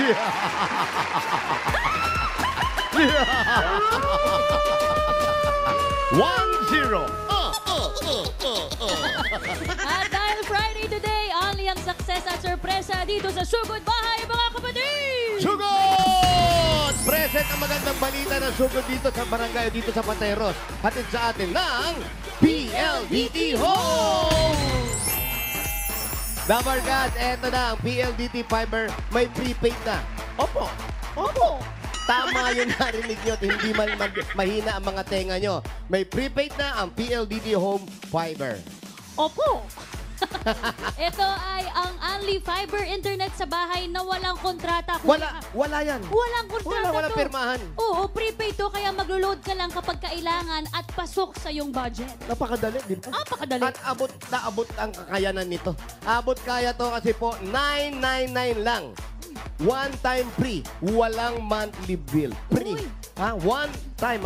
1-0. At dahil Friday today, only ang success at sorpresa dito sa Sugod Bahay, mga kapatid! Sugod! Present ang magandang balita ng sugod dito sa barangay, dito sa Pateros. Hatid sa atin ng PLDT Home! Dabarkad, eto na ang PLDT Fiber. May prepaid na. Opo. Tama yung narinig nyo at hindi mahina ang mga tenga nyo. May prepaid na ang PLDT Home Fiber. Opo! Ito ay ang Only Fiber Internet sa bahay na walang kontrata. Wala yan. Walang kontrata Walang to. pirmahan. Oo, prepaid to kaya maglo-load ka lang kapag kailangan at pasok sa iyong budget. Napakadali, di ba? Napakadali. At abot ang kakayanan nito. Abot kaya to kasi po, 999 lang. One time free. Walang monthly bill. Free. Uy. One time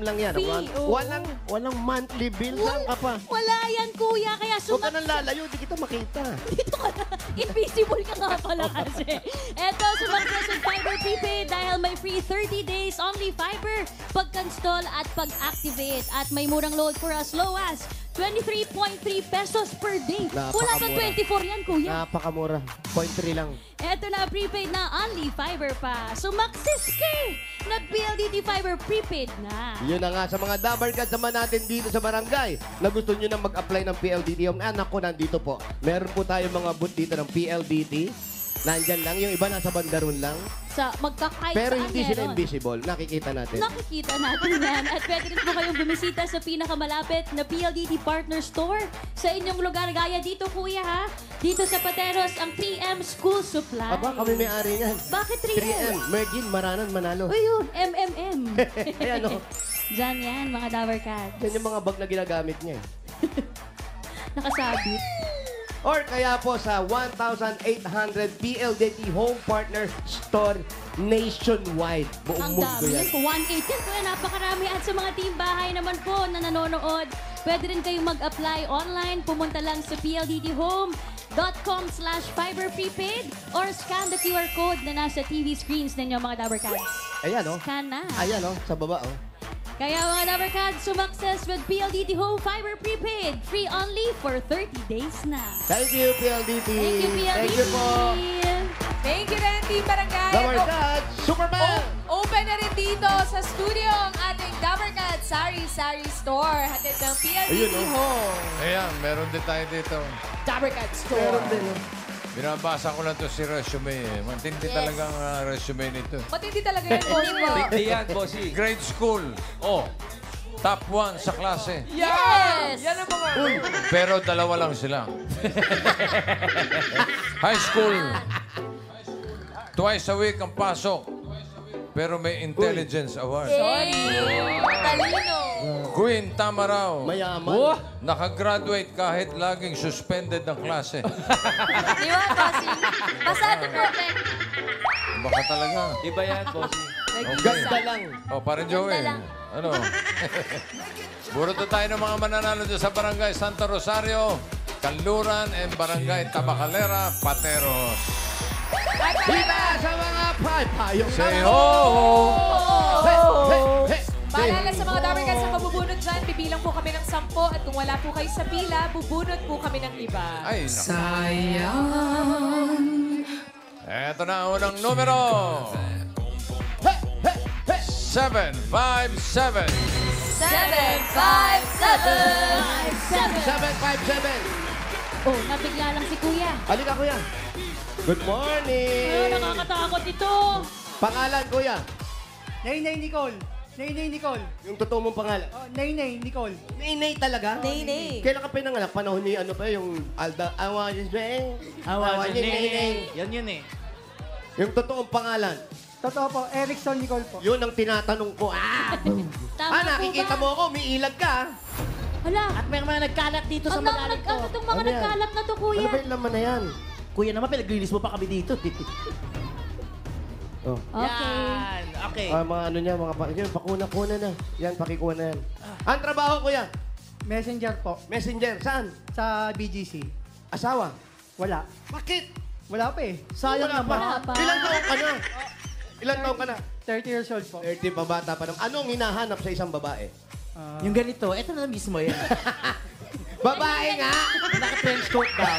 lang yan. Free, oo. Walang monthly bill. Saan ka pa? Wala yan, kuya. Kaya Huwag ka nang lalayo, di kita makita. Dito ka na. Invisible ka nga pala kasi. Eto, sumakses with Fiber Prepaid dahil may free 30 days only fiber pag-install at pag-activate. At may murang load for as low as 23.3 pesos per day. Wala kang 24 yan, kuya. Napakamura. 0.3 lang. Eto na, prepaid na only fiber pa. Sumakses ka eh. Nag-PLDT Fiber Prepaid na. Yun na nga sa mga dabarkad naman natin dito sa barangay na gusto nyo na mag-apply ng PLDT. Anak ko, nandito po. Meron po tayo mga booth dito ng PLDT. Nandyan lang. Yung iba nasa bandaron lang. Sa magkakahit Pero saan hindi sila meron. invisible. Nakikita natin. Nakikita natin yan. At pwede rin po kayong bumisita sa pinakamalapit na PLDT Partner Store sa inyong lugar. Gaya dito, kuya, ha? Dito sa Pateros, ang 3M School Supply. Aba, kami may-ari niyan. Bakit 3M? 3M. Mergin, Maranan, Manalo. Uy, yun. MMM. Ayan o. Diyan yan, mga Dower Cats. Yan yung mga bag na ginagamit niya. Nakasabit. Or kaya po sa 1,800 PLDT Home Partner Store nationwide. Buong Ang mundo dami yan. yan. Kung 1.8 yan, kuya, napakarami. At sa mga team bahay naman po na nanonood, pwede rin kayong mag-apply online. Pumunta lang sa pldthome.com/fiberprepaid or scan the QR code na nasa TV screens ninyo, mga Dower Cats. Ayan o. Scan na. Ayan o, sa baba o. Kaya mga Dower Cats, sumakses with PLDT Home Fiber Prepaid. Free only for 30 days na. Thank you, PLDT. Thank you, PLDT. Thank you po. Thank you rin, Team Barangay. Dabarkad, Superman! Open na rin dito sa studio ang ating Dabarkad Sari Store. Hatid ng PLDT Ayun, oh. Home. Ayan, meron din tayo dito. Dabarkad Store. Meron din o. Binabasa ko lang to si resume. Matindi Yes. talagang resume nito. Matindi talaga yan, boss mo. Hindi yan, bossy. Grade school. Oh, top 1 sa klase. Yes! Yan ang mga... Pero dalawa lang sila. High school. Twice a week ang pasok. Pero may intelligence award. Talino. Queen Tamaraw. Mayaman. Nakagraduate kahit laging suspended ng klase. Di ba, bossy? Basta ito po, Baka talaga. Iba yan, bossy. Ganda lang. Oh, parang Joey. lang. Ano? Burot na tayo ng mga mananalo dyan sa Barangay Santa Rosario, Kanluran, and Barangay Tabacalera, Pateros. Kita sa mga paypayong. Say ho! Hey, hey, hey. Paalala sa mga Dabarkad sa mabubunot dyan, bibilang po kami ng 10 at kung wala po kayo sa pila, bubunot po kami ng iba. Ay, sayang. Eto na ang unang numero. 757. 757! 757. Oh, nabigla lang si kuya. Halika, kuya. Good Oh, morning. nakakatakot ito. Pangalan, kuya. Nainay Nicole. Nainay Nicole. Yung totoo mong pangalan. Oh, Nainay Nicole. Nainay talaga? Nainay. Kailan ka pinanganak? Panahon ni ano pa yung Alda... Awa yun, Nainay. Yan yun eh. Yung totoong pangalan. Totoo po, Erickson Nicole po. Yun ang tinatanong ko. Tama Nakikita po ba? mo ako, may ilag ka. Hala, At may mga nagkalat dito sa ang magaling ko. ano itong mga Ano yan? nagkalat na to, Ano kuya? ba yung laman na yan? Kuya naman, pinaglinis mo pa kami dito. Oh. Okay. Yan. Okay. Mga ano niya, yun, pakuna-kuna na. Yan, pakikuha na yan. Ang trabaho, kuya? Messenger po. Messenger, saan? Sa BGC. Asawa? Wala. Bakit? Wala pa eh. Sayang Wala naman. Wala pa. Ilang taon ka na? Ilang taon ka na? 30 years old po. 30 pa bata pa naman. Anong hinahanap sa isang babae? Yung ganito, eto na mismo yan. Babae nga! Naka-trench coat daw.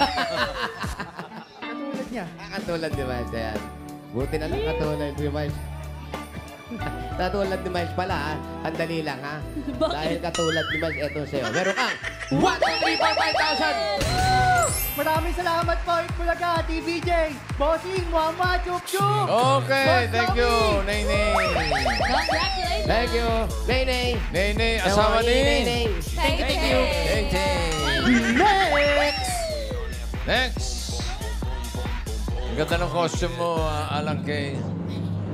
Katulad niya. Katulad ni Miles, ayan. Buti na lang katulad ni Miles. Katulad ni Miles pala, ha? Andali lang, ha? Bakit? Dahil katulad ni Miles, eto sa'yo. Meron kang 1, 2, 3, 4, 5,000! Maraming salamat po, Itbulaga, TVJ, Bossing, Mama, Chup Chup! Okay, thank you, Nene. Congratulations! Thank you. Nene. Nene, asawa ni... Nene. Thank you. Nene. Next! Next. Ang ganda ng costume mo, Alang Kay.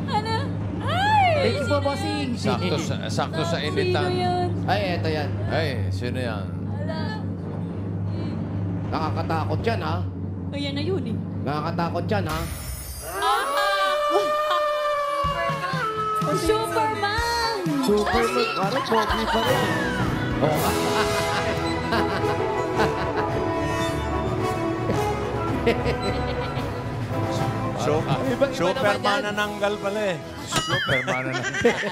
Ano? Ay! Thank you po, bossing. Sakto sa Sino initan. yun? Ay, eto yan. Ay, sino yan? Nakakatakot yan, ha? Ayan na yun eh. Nakakatakot yan, ha? Superman! Superman. Parang pogi pa rin. Oh. Superman na nanggal pala eh. Superman na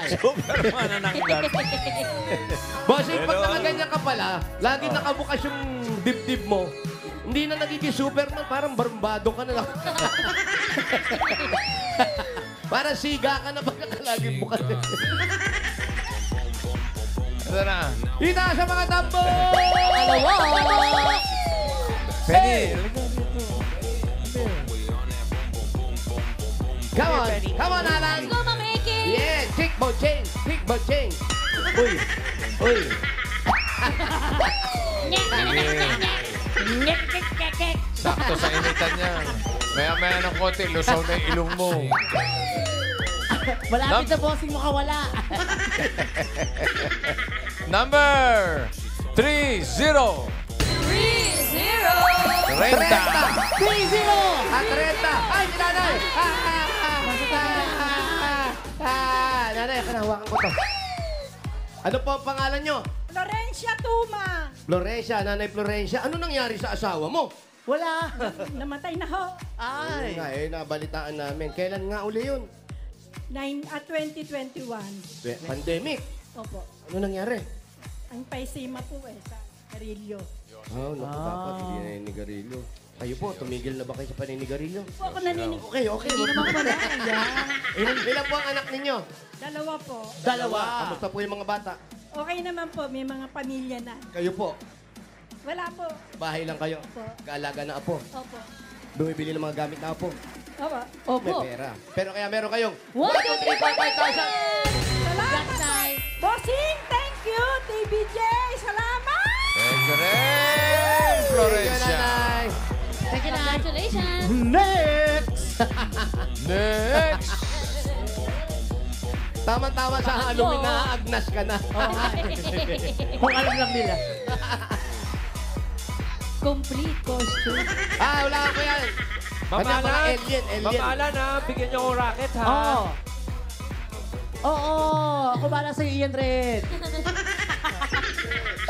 Superman na nanggal. Bossing, pag nakaganyan ka pala, lagi nakabukas yung dibdib mo. Hindi na nagiging Superman, parang barumbado ka na lang. Parang siga ka na pag lagi bukas. Ito na. Ita sa mga tambo! Penny. Come on, Alan! Let's go, Ma'am Eki! Yeah, kick mo change, kick mo change. Uy, uy. Sakto sa initan niya. Maya-maya ng konti, lusaw na yung ilong mo. Malapit na bossing makawala. Number 30. 3-0! 30. 3-0! At 30. Ay, si nanay! Nanay, kanahawakan ko to. Ano po ang pangalan nyo? Florencia Tuma. Florencia, Nanay Florencia. Ano nangyari sa asawa mo? Wala. Namatay na ho. Ay. Nga nabalitaan namin. Kailan nga uli yun? 2021. Pandemic. Opo. Ano nangyari? Ang paisima po sa Carillo. Oh, naku, dapat hindi na ninigarilyo. Kayo po, tumigil na ba kayo sa paninigarilyo? Po ako naninig. Okay, okay. Hindi naman pala. Ilan po ang anak ninyo? Dalawa po. Dalawa. Kamusta po yung mga bata? Okay naman po, may mga pamilya na. Kayo po, Wala po. bahay lang kayo. Opo. Kaalaga na apo. Opo. Bumibili ng mga gamit na apo. Opo. May Opo. pera. Pero kaya meron kayong 1, 2, 3, 4, 5,000! Salamat po. Bossing, thank you. TBJ, salamat. Thank you rin, Thank you, Florencia. Nanay. Thank you, congratulations! Next! Next. Tama-tama sa Halloween na agnas ka na. Kung alam lang nila. Complete costume. Wala ko yan. Ano yung mga alien? Mamalan ha, bigyan niyo akong racket ha. Oo. Oo. Ako bala sa'yo, Ian Red.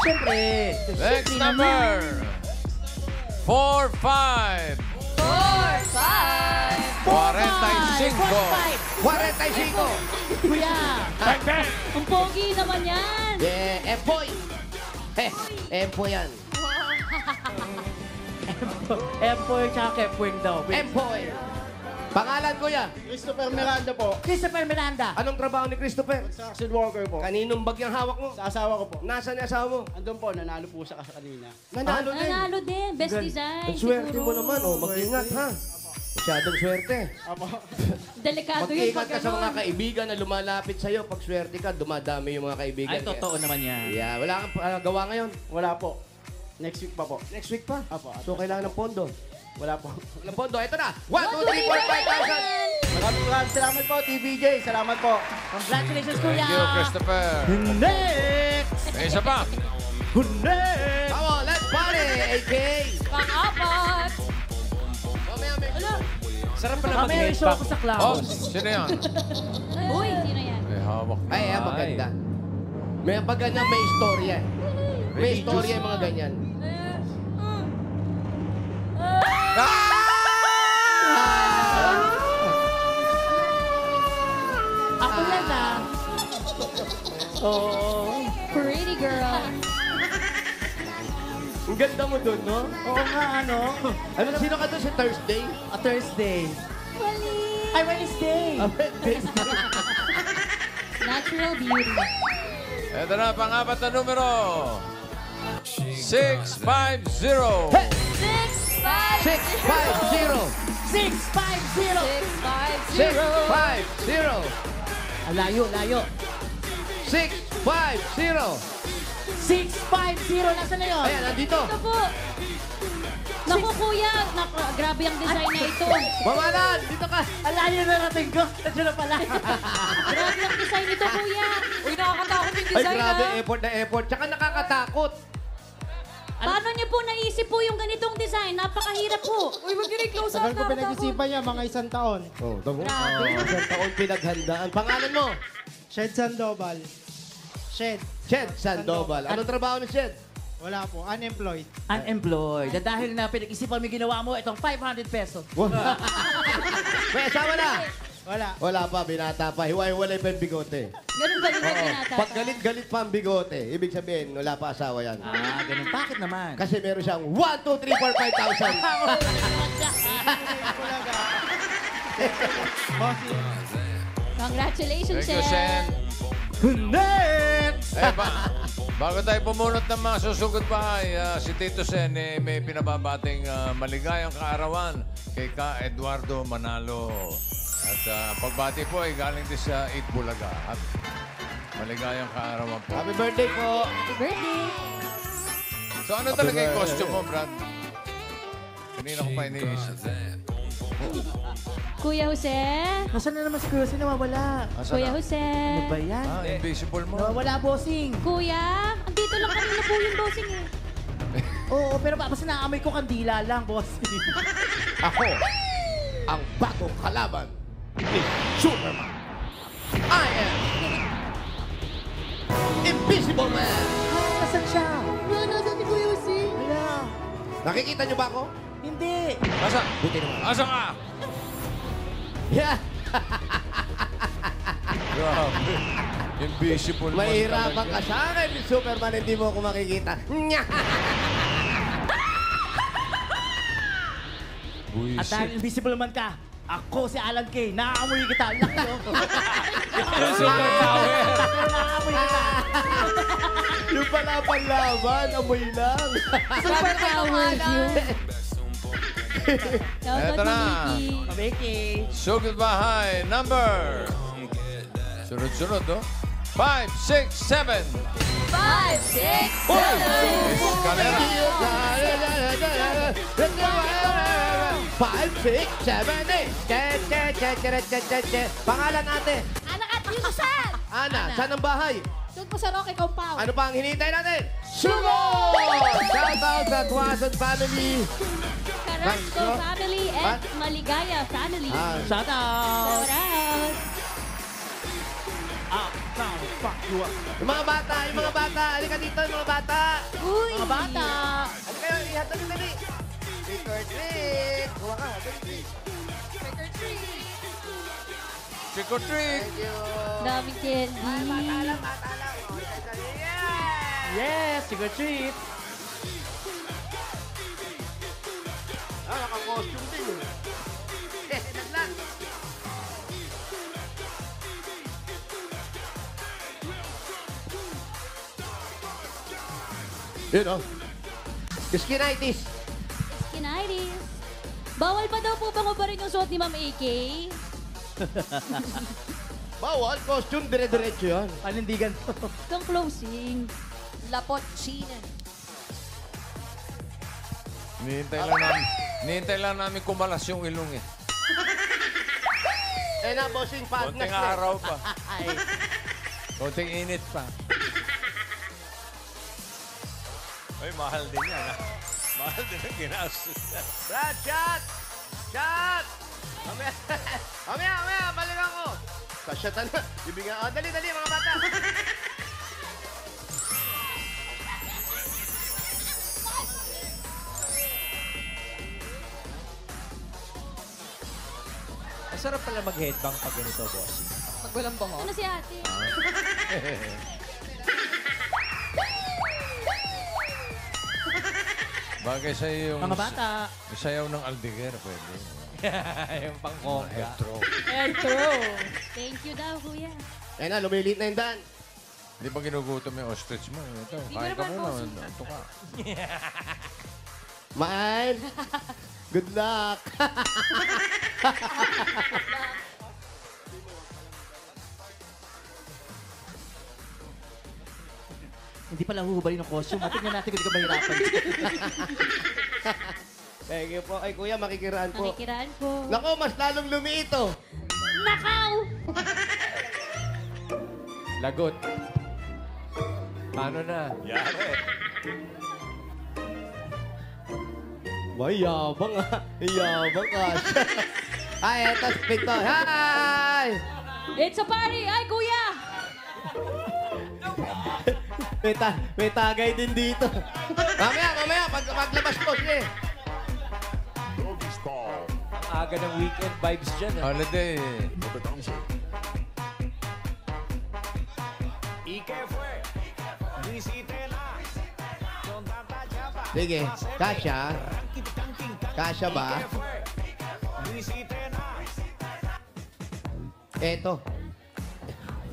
Siyempre. Next number 45. 45. Kuya. Ang pogi naman yan! Yeah, Empoy. Empoy yan. Empoy tsaka Kepwing daw. Empoy. Pangalan ko yan. Christopher Miranda po. Christopher Miranda. Anong trabaho ni Christopher? Construction worker po. Kaninong bag yung hawak mo? Sa asawa ko po. Nasaan yung asawa mo? Andun po, nanalo po siya kasi kanina. Nanalo din. Nanalo din. Best design. Ang swerte siguro. mo naman, oh. Mag-ingat, ha? Masyadong swerte. Apo. Delikado yun Mag-ingat pag ka sa mga ganun. kaibigan na lumalapit sa'yo. Pag swerte ka, dumadami yung mga kaibigan. Ay, totoo naman yan. Yeah, wala kang gawa ngayon. Wala po. Next week pa po. Next week pa. Apo. So, kailangan ng pondo. Wala po. Walang pondo. Ito na. 1, 2, 3, 4, 5,000. Maraming salamat po, TVJ. Salamat po. Congratulations, Kuya. Thank you, Christopher. Next! May isa pa. Next! Come on, let's party, AK. Pang-apat! Mamaya, may... Sarap pala Mamaya may show ko sa Oh, Clouds. sino yan? Uy, sino yan? May hawak na. Ay, maganda. May pag ganyan, may istorya. May istorya yung mga ganyan. Oo. Pretty girl. Ang ganda mo doon, no? Oo nga, ano? Ano, sino ka doon si Thursday? A Thursday. Mali. Ay, Wednesday. Thursday. Natural beauty. Ito na, pang-apat na numero. 650. 650. 650. 650. Ah, layo, layo. 650. 650. Nasaan na yun? Ayan, nandito. Ito po. Naku, kuya. Naku, grabe ang design na ito. Mamalan, dito ka. Ang layo na natin ko. Nandiyan na pala. Grabe ang design nito, kuya. Uy, nakakatakot yung Ay, design grabe, ah. effort na effort. Tsaka nakakatakot. Paano niyo po naisip po yung ganitong design? Napakahirap po. Uy, wag yun close up. Tagal ko pinag-isipan niya, mga 1 taon. Oh, tamo. Grabe. Isang taon pinaghandaan. Pangalan mo? Shed Sandoval. Shed. Shed Sandoval. Anong trabaho ni Shed? Wala po, unemployed. Unemployed. Dahil na pinag-isipan mo yung ginawa mo, itong 500 pesos. May asawa na? Wala. Wala pa, binata pa. Hiwa-hiwalay pa yung bigote. Ganun ba yung pinata? Pag galit-galit pa ang bigote, ibig sabihin, wala pa asawa yan. Ah, ganun. Bakit naman? Kasi meron siyang 1, 2, 3, 4, 5,000. Bossing. Congratulations, Thank you, Sen. Next! Bago tayo pumunot ng mga susugod bahay, si Tito Sen may pinababating maligayang kaarawan kay Ka Eduardo Manalo. At pagbati po ay galing din sa 8 Bulaga. At maligayang kaarawan po. Happy birthday po! Happy birthday. So ano talaga yung costume mo, Brad? Kanina ko pa iniisip. Kuya Jose. Nasaan na naman si Kuya? Sino nawawala? Asa Kuya na? Jose. Ano ba yan? Invisible mo. Nawawala, bossing. Kuya, andito lang kanina po yung bossing eh. Oo, pero basta naamoy ko kandila lang, bossing. Ako, ang bagong kalaban ni Superman. I am Invisible Man. Nasaan siya? Wala na si Kuya Jose. Wala. Nakikita niyo ba ako? Hindi. Asa? Buti naman. Asa ka? Yeah. Grabe. Invisible man Mahirapan talaga. ka sa akin, Superman, hindi mo ako makikita. Nya! At dahil invisible man ka, ako si Alan Kay. Naaamoy kita. Laki, oh. Superpower. Naaamoy kita. Yung pala panlaban, amoy lang. Superpowers yun. Eto na. Vicky. Sugod bahay, number. Sunod-sunod, no? 5, 6, 7. 5, 6, Escalera. 5, 6, 7, 8. Pangalan natin? Anak at Yusan! Ana, saan ang bahay? Doon po sa Roque Compound. Ano pa ang hinihintay natin? Sugod! Shout out sa Tuason family. Carrasco family and Maligaya family. Shout out. Shout out. Yung mga bata, halika dito, yung mga bata. Uy. Mga bata. Halika kayo, ihat, dali. Trick or treat. Kuha ka, dali. Trick or treat. Thank you. Daming candy. Bata lang. Oh, dali. Yeah! Yes, secret treat. Naka-costume din. Naglag. Yun, oh. Skinitis. Kinaitis. Bawal pa daw po ba rin yung suot ni Ma'am AK? Bawal, costume, dire-diretso yan. Panindigan to. Itong closing. Lapot China. Nihintay lang namin kumalas yung ilong eh. Eh na, bossing, pag Konting araw pa. Konting init pa. Ay, mahal din yan. Ha? Mahal din ang ginastos yan. Brad, shot! Shot! Mamaya, balik ako. Kasyatan na. Ibigyan, dali, mga bata. Masarap pala mag-headbang pag ganito, boss. Magwalang bango. Ano si ate? Bagay sa'yo yung... Mga bata. Sayaw ng Aldeguer, pwede. Yung pangkongga. Thank you daw, kuya. Ayun na, lumiliit na yung Dan. Di ba ginugutom yung ostrich mo? Ito, Hindi kain ko ka naman muna. Ito ka. Maan, good luck. Hindi pala huhubalin ng costume. Tingnan natin kung di ka mahirapan. Thank you po. Ay, kuya, makikiraan po. Nakikiraan po. Nako, mas lalong lumiit oh. Nakaw! Lagot. Paano na? May yabang ah. Yabang ka. Ay, eto, spito. Hi! It's a party! Ay, kuya! May tagay din dito. Mamaya, paglabas ko, sige. Ang aga ng weekend vibes dyan. Ah. Holiday. Sige, Kasha. Kasha ba? Eto.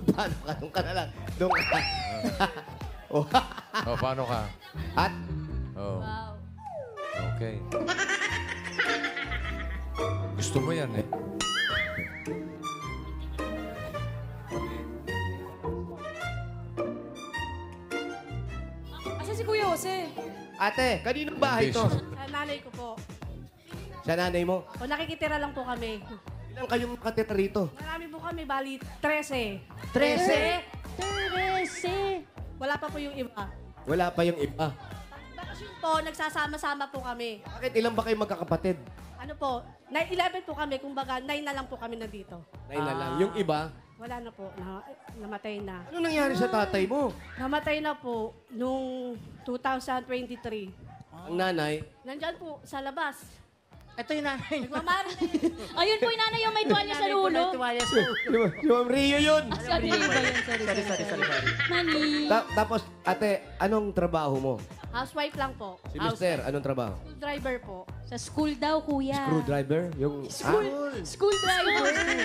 Paano ka? Doon ka na lang. Doon ka. Oh. O, paano ka? At, Oh, Wow. okay. Gusto mo yan eh. Asa si Kuya Jose? ate, kaninong bahay to? Sa nanay ko po. Sa nanay mo. O nakikitira lang po kami. Ilan kayong nakatira rito? Marami po kami, bali 13. 13. Terese! Wala pa po yung iba. Wala pa yung iba. Bakasyon po, nagsasama-sama po kami. Bakit ilan ba kayo magkakapatid? Ano po, 11 po kami, kumbaga 9 na lang po kami nandito. Nine na lang. Yung iba, Wala na po, namatay na. ano nangyari sa tatay mo? Namatay na po nung 2023. Ang nanay, Nandyan po sa labas. Ito yung nanay. Nagmamarinig. Ayun po yung nanay yung may tuwalya sa ulo. si Ma'am Rio yun. Sabi ba yun? Sorry. Mani. Tapos, ate, anong trabaho mo? Housewife lang po. Si Mister, anong trabaho? Driver po. Sa school daw, kuya. Screwdriver? Yung... School driver.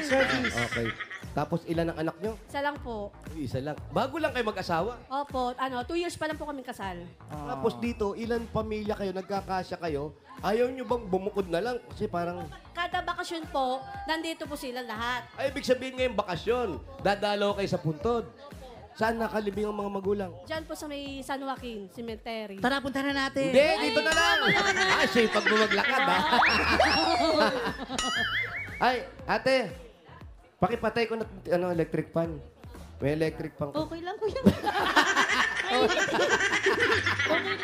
Service. Okay. Tapos, ilan ang anak nyo? Isa lang po. Uy, isa lang. Bago lang kayo mag-asawa. Opo, 2 years pa lang po kami kasal. Tapos dito, ilan pamilya kayo, nagkakasya kayo, ayaw nyo bang bumukod na lang? Kasi parang, Kada bakasyon po, nandito po sila lahat. ay, ibig sabihin ngayong bakasyon, dadalaw kayo sa puntod. Saan nakalibing ang mga magulang? Diyan po sa may San Joaquin, cemetery. Tara, punta na natin. Hindi, dito na lang. Ay, siya pag bumaglakad, ha? Ay, ate, pakipatay ko na electric fan. May electric fan ko. Okay lang, kuya. Ay,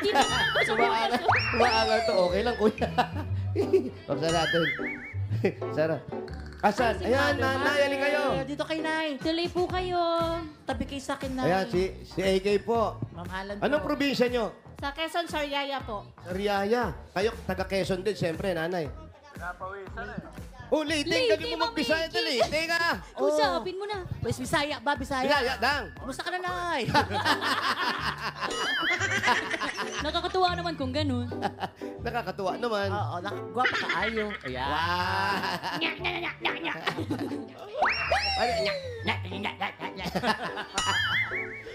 dito ako sa bukas. Umaangal to. Okay lang, kuya. Paksa natin. Sarah. Asan? Ayan, nanay, alin kayo. Dito kay Nay. Tuloy po kayo. Tabi kayo sa akin, Nay. Ayan, si AK po. Ma'am Alan po. Anong probinsya nyo? Sa Quezon, Sariaya po. Sariaya. Kayo, taga Quezon din, siyempre, nanay. Oh, Leyte, Leyte, gabi mo mag-Bisaya Ma'am dali. Leyte ka. Usapin mo na. Pues, Bisaya ba? Bisaya? Bisaya, dang. Kumusta ka na, Nay? Nakakatuwa naman kung ganun. Nakakatuwa naman. Oo, gwapa ka ayo. Ayan.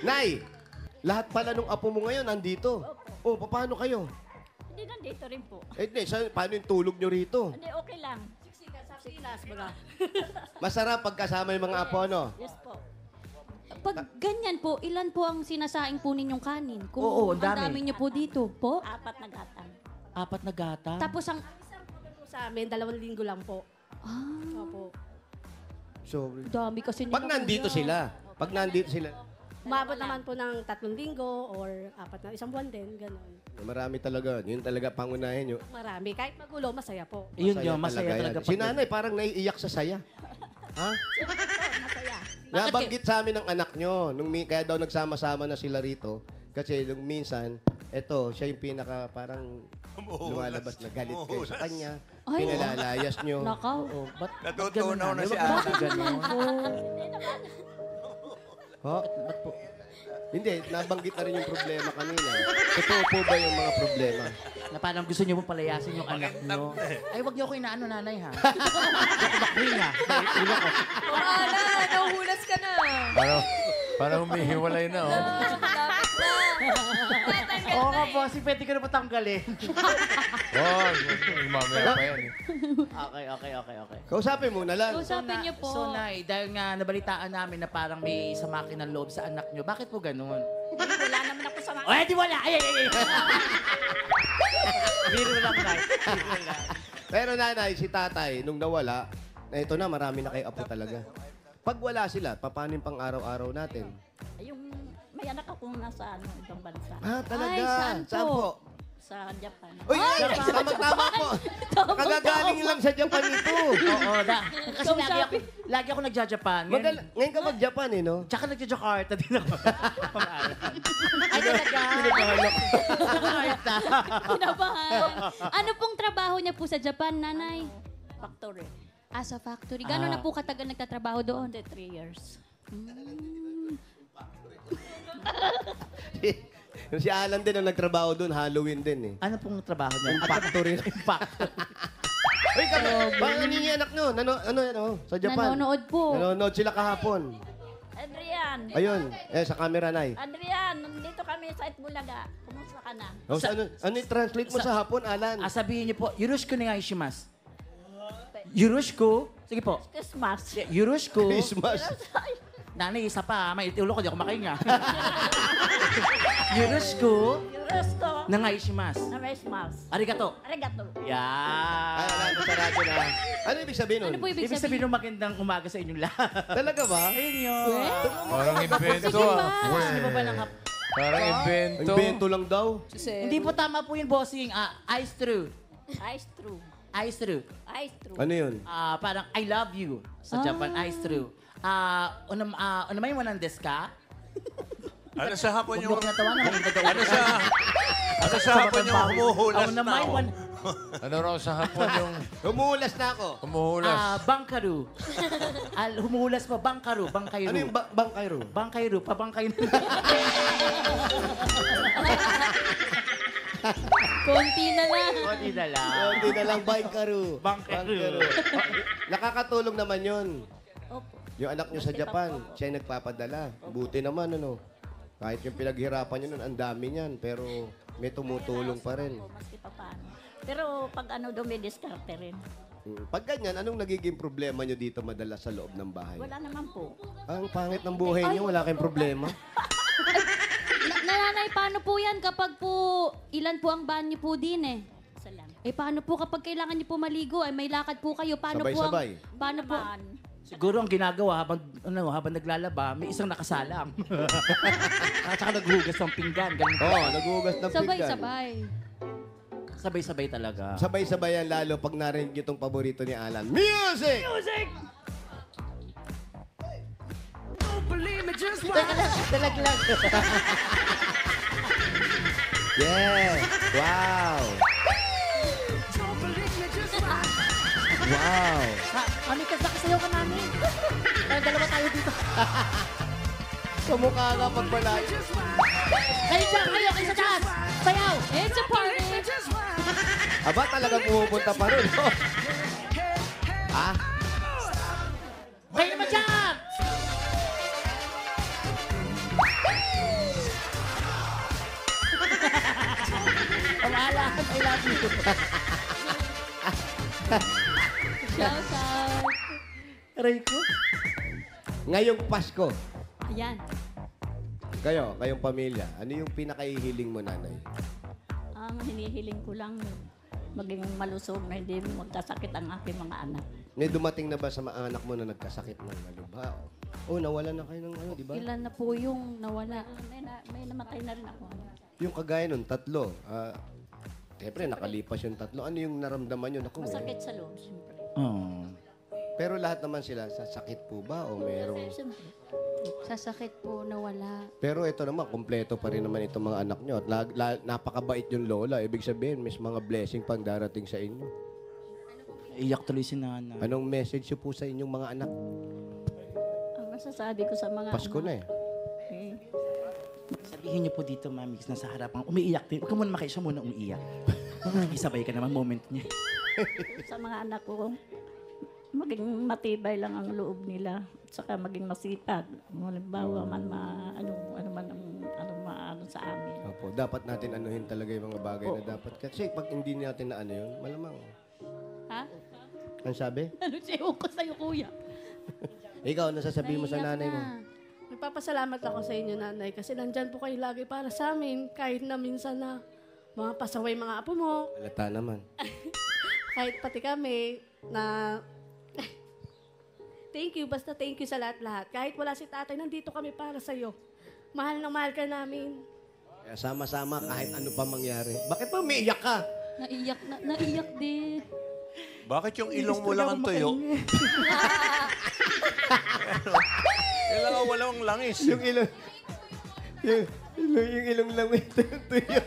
Nay, lahat pala nung apo mo ngayon nandito. Oh, paano kayo? Hindi, nandito rin po. Eh, paano yung tulog nyo rito? Hindi, okay lang. Siksikan sa pilas, baga. Masarap pagkasama yung mga apo, no? Yes po. Pag ganyan po, ilan po ang sinasaing po ninyong kanin? Kung Oo, ang ang dami. dami niyo po dito, po? 4 na gatang. 4 na gata. Tapos ang... Po sa amin, 2 linggo lang po. Opo. So, Dami kasi nila. pag nandito sila, Umabot naman po ng 3 linggo or 4 na, 1 buwan din, gano'n. marami talaga. Yun talaga pangunahin nyo. Marami. Kahit magulo, masaya po. Yun yun, masaya talaga. yan. Si nanay parang naiiyak sa saya. Ha? Masaya. Nabanggit sa amin ng anak nyo. Kaya daw nagsama-sama na sila rito. Kasi nung minsan, eto, siya yung pinaka parang lumalabas na galit kayo sa kanya. Ay. Pinalalayas nyo. Nakaw. Oh, ba't Natutunaw na si Bakit Ana. ganun? Ho? Ba't po? Hindi, nabanggit na rin yung problema kanina. Totoo po ba yung mga problema? Na parang gusto niyo mong palayasin yung anak niyo. Ay, wag niyo ako inaano, nanay, ha? Wag ko bakring, ha? Ulo ko. Ana, nahuhulas ka na. Parang humihiwalay na, oh. Oo nga, bossing, pwede ko na patanggalin. Oh, mamaya pa yan. Okay. Kausapin mo na lang. Kausapin niyo po. So, Nay, dahil nga nabalitaan namin na parang may samakin ng loob sa anak niyo, bakit po ganun? Wala naman ako sa mga... Oh, di wala! Ay! Biro lang, Nay. Biro lang. Pero nanay, si tatay, nung nawala, na ito na, marami na kayo apo talaga. Pag wala sila, paano yung pang-araw-araw natin? Yung may anak akong nasa ibang bansa. Ah, talaga? Ay, saan po? Sa Japan. Uy, tama po. Kagagaling lang sa Japan ito. Oo, kasi lagi ako nagja-Japan. Ngayon ka mag-Japan eh, no? Tsaka nagja-Jakarta din ako. Ay, talaga. Jakarta. Kinabahan. Ano pong trabaho niya po sa Japan, nanay? Factory. Sa factory. Gano'n na po katagal nagtatrabaho doon? 3 years. Yung si Alan din ang nagtrabaho doon, Halloween din eh. Ano pong trabaho niya? Yung factory. Uy, bakit ano yung anak nyo? Sa Japan? Nanonood po. Nanonood sila kahapon. Adrian! Ayun, sa camera, Nay. Adrian, nandito kami sa Itbulaga. Kumusta ka na? Ano yung translate mo sa hapon, Alan? Sabihin niyo po, Yurushko ni Aishimasu. Yurushko. Sige po. Christmas. Yurushko. Christmas. Nanay, isa pa. May ulo ko, di ako makahinga. Yurushko. Yurushko. Nangaishimasu. Nangaishimasu. Arigato. Arigato. Yan. Alam ko sa radyo na. Ano ibig sabihin nun? Ano po ibig Ibig sabihin ng magandang umaga sa inyong lahat. Talaga ba? Ayun yun. Parang invento, ah. Hindi pa ba nang Parang invento. Invento lang daw. Hindi po tama po yung bossing. Ice through. Ice true. Ice through. Ice true. Ano yun? Parang I love you sa Japan. Ice through. Ano may wanan desu ka? Ano sa hapon Huwag yung... mo ko natawa na. Ano sa hapon yung humuhulas Ano may na? one... Ano raw sa hapon yung Humuhulas na ako. humuhulas? Bangkaru. Humuhulas pa. Bangkaru. Bangkayru. Ano yung bangkayro? Bangkayru. Pabangkay na. Konti na lang. Hindi na lang. Hindi na lang bangkaro. Bangkaro. Nakakatulong naman yun. Opo. Yung anak nyo sa Japan, siya yung nagpapadala. Buti naman, ano. Kahit yung pinaghirapan nyo nun, ang dami niyan. Pero may tumutulong pa rin. Opo, maski pa paano. Pero pag dumidiskarte rin. Pag ganyan, anong nagiging problema nyo dito madalas sa loob ng bahay? Wala naman po. Ang pangit ng buhay nyo, wala kayong problema. Nanay, paano po yan kapag po ilan po ang banyo po din eh? Isa lang. Paano po kapag kailangan niyo po maligo, may lakad po kayo, paano Sabay-sabay. po paano po? Naman. Siguro ang ginagawa habang naglalaba, may isang nakasalang. At saka naghugas ng pinggan. Ganun. Oo, naghugas ng pinggan. Sabay-sabay. Sabay-sabay talaga. Sabay-sabay yan lalo pag narinig nyo itong paborito ni Alan. Music! Music! Talaglag. Yeah! Wow! Wow! Kami kasayaw ka namin. Dalawa tayo dito. Kamukha ka pag malayo. Kayo dyan, kayo sa taas. Sayaw. It's a party! Aba, talagang pumupunta pa rin. No? Ah? Kayo naman dyan. Pamahalaan, I love you. Shout out! Aray ko. Ngayong Pasko, Ayan. kayong pamilya, ano yung pinakahihiling mo, nanay? Ang hinihiling ko lang maging malusog na hindi magkasakit ang aking mga anak. May dumating na ba sa mga anak mo na nagkasakit ng ba? O, nawala na kayo ng di ba? Ilan na po yung nawala? May namatay na rin ako. Yung kagaya nun, 3. Siyempre, nakalipas yung 3. Ano yung naramdaman nyo? Naku, Masakit sa loob, siyempre. pero lahat naman sila, sa sakit po ba? O merong... Siyempre. Sa sakit po nawala. Pero ito naman, kompleto pa rin naman itong mga anak nyo. At napakabait yung lola. Ibig sabihin, may mga blessing pang darating sa inyo. Iyak tuloy si Nana. Anong message nyo po sa inyong mga anak? Ang masasabi ko sa mga Pasko na eh. Sabihin niyo po dito, Mami, na sa harapan. Umiiyak din. Huwag ka muna siya muna umiiyak. Isabay ka naman moment niya. Sa mga anak ko, maging matibay lang ang loob nila. Saka maging masipag. Halimbawa man ano sa amin. Opo, dapat natin anuhin talaga yung mga bagay na dapat. Kasi pag hindi natin na ano yun, malamang. Ha? Ano sabi? Ano siya ko sa'yo, kuya? Ikaw, ano sasabihin mo sa Naiyak nanay mo? na. Nagpapasalamat ako sa inyo, nanay, kasi nandyan po kayo lagi para sa amin. Kahit na minsan na mga pasaway mga apo mo, Halata naman. kahit pati kami na... Thank you, basta thank you sa lahat-lahat. Kahit wala si tatay, nandito kami para sa'yo. Mahal na mahal ka namin. Kaya sama-sama kahit ano pa mangyari. Bakit ba umiiyak ka? Naiyak din. Bakit yung ilong mo lang ang tuyo? Kailangan walang langis. Yung ilong... Yung ilong lang may tuyo.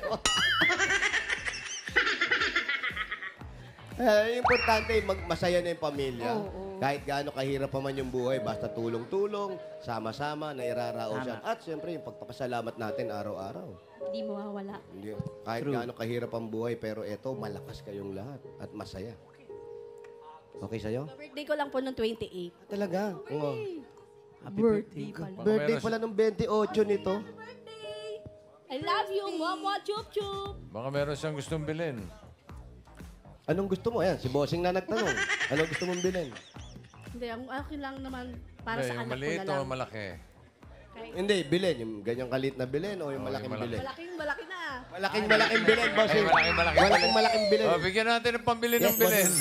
Importante, masaya na yung pamilya. Kahit gaano kahirap pa man yung buhay, basta tulong-tulong, sama-sama, nairaraosan. At siyempre, yung pagpapasalamat natin araw-araw. Hindi mawawala. Hindi. Kahit gaano kahirap ang buhay, pero eto, malakas kayong lahat at masaya. Okay sa'yo? Birthday ko lang po noong 28. Talaga? Oo. Happy birthday ko. Birthday pala nung 28 nito. I love you, Mama Chup Chup. Baka meron siyang gustong bilhin. Anong gusto mo? Ayan, si Bossing na nagtanong. Anong gusto mong bilhin? Hindi, ang akin lang naman para sa Yung anak ko maliit na o lang. malaki? Hindi, bilhin. Yung ganyang kalit na bilhin o yung malaking malaki. bilhin? Malaki na. Malaking bilhin, Bossing. Malaking bilhin. Oh, bigyan natin ng pambili Yes, ng bilhin.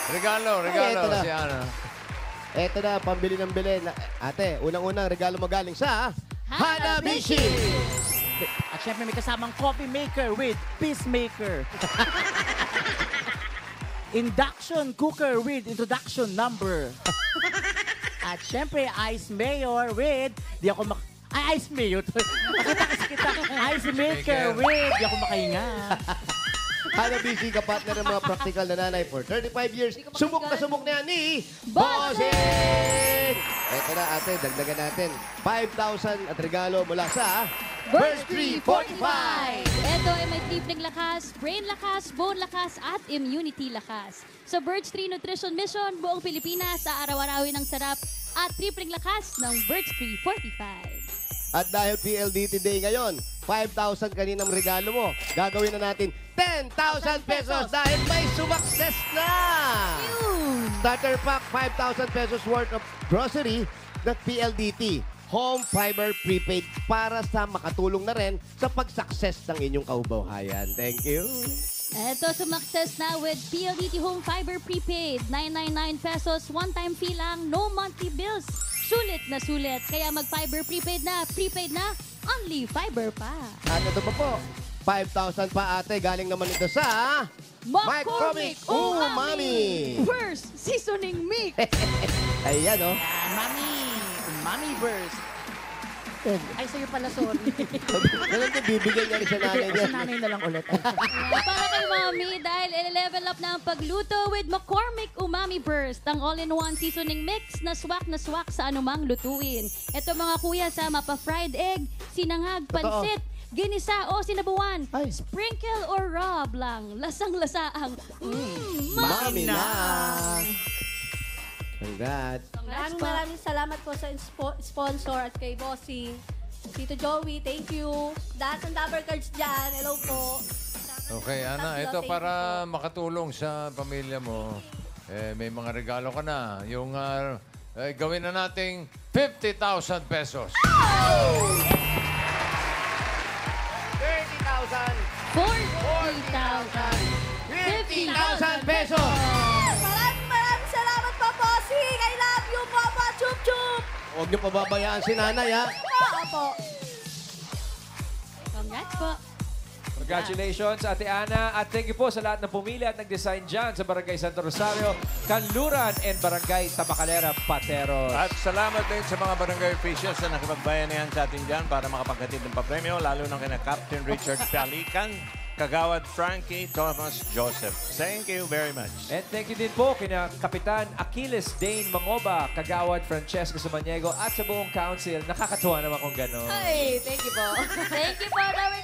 Regalo, ito na. si Ana. Eto na, pambili ng bilhin. Ate, unang-unang regalo mo galing sa Hanabishi! At syempre may kasamang coffee maker with peacemaker. Induction cooker with introduction number. At syempre ice mayor with ice mayor. Nakita kasi kita. Ice maker with di ako makahinga. Hanabishi, kapartner ng mga practical na nanay for 35 years. Subok na yan ni Bossing! Eto na ate, dagdagan natin. 5,000 at regalo mula sa Birch Tree 45! Ito ay may tripleng lakas, brain lakas, bone lakas, at immunity lakas. Sa Birch Tree Nutrition Mission, buong Pilipinas sa araw-arawin ng sarap at tripleng lakas ng Birch Tree 45. At dahil PLDT Day ngayon, 5,000 kaninang regalo mo. Gagawin na natin 10,000 pesos dahil may sumakses na! Starter pack, 5,000 pesos worth of grocery ng PLDT. Home Fiber Prepaid para sa makatulong na rin sa pag-success ng inyong kahubahayan. Thank you. Ito, sumakses na with PLDT Home Fiber Prepaid. 999 pesos, one-time fee lang, no monthly bills. Sulit na sulit. Kaya mag-fiber prepaid na, only fiber pa. At ito pa po, 5,000 pa ate. Galing naman ito sa McCormick Umami. First Seasoning Mix. Ayan, oh. Mami burst. Ay, sa'yo pala, sorry. Ganun din, bibigyan niya rin sa nanay niya. Sa nanay na lang ulit. Para kay Mami, dahil i-level up na ang pagluto with McCormick Umami Burst, ang all-in-one seasoning mix na swak sa anumang lutuin. Ito mga kuya, sama pa fried egg, sinangag, pansit, ginisa o sinabuan, sprinkle or rub lang. Lasang-lasa ang Mami na! Congrats. Maraming salamat po sa sponsor at kay Bossing. Tito Joey, thank you. Lahat ng Dabber Cards dyan, hello po. Okay, Ana, ito para makatulong sa pamilya mo. May mga regalo ka na. Yung gawin na nating 50,000 pesos. 30,000! 40,000! 50,000 pesos! Maraming salamat po, Bossing. I love you, Mama Chup Chup. Huwag niyo pababayaan si nanay, ha? Opo. Congrats po. Congratulations, Ate Ana. At thank you po sa lahat ng pumili at nag-design dyan sa Barangay Santo Rosario, Kanluran, and Barangay Tabacalera, Pateros. At salamat din sa mga barangay officials na nakipagbayanihan sa atin dyan para makapagkatid ng papremyo, lalo ng kina Captain Richard Palican, Kagawad Frankie Thomas Joseph. Thank you very much. And thank you din po kina Kapitan Achilles Dane Mangoba, Kagawad Francesco Samaniego, at sa buong council. Nakakatuwa naman kung gano'n. Ay, thank you po. Thank you po, Dabber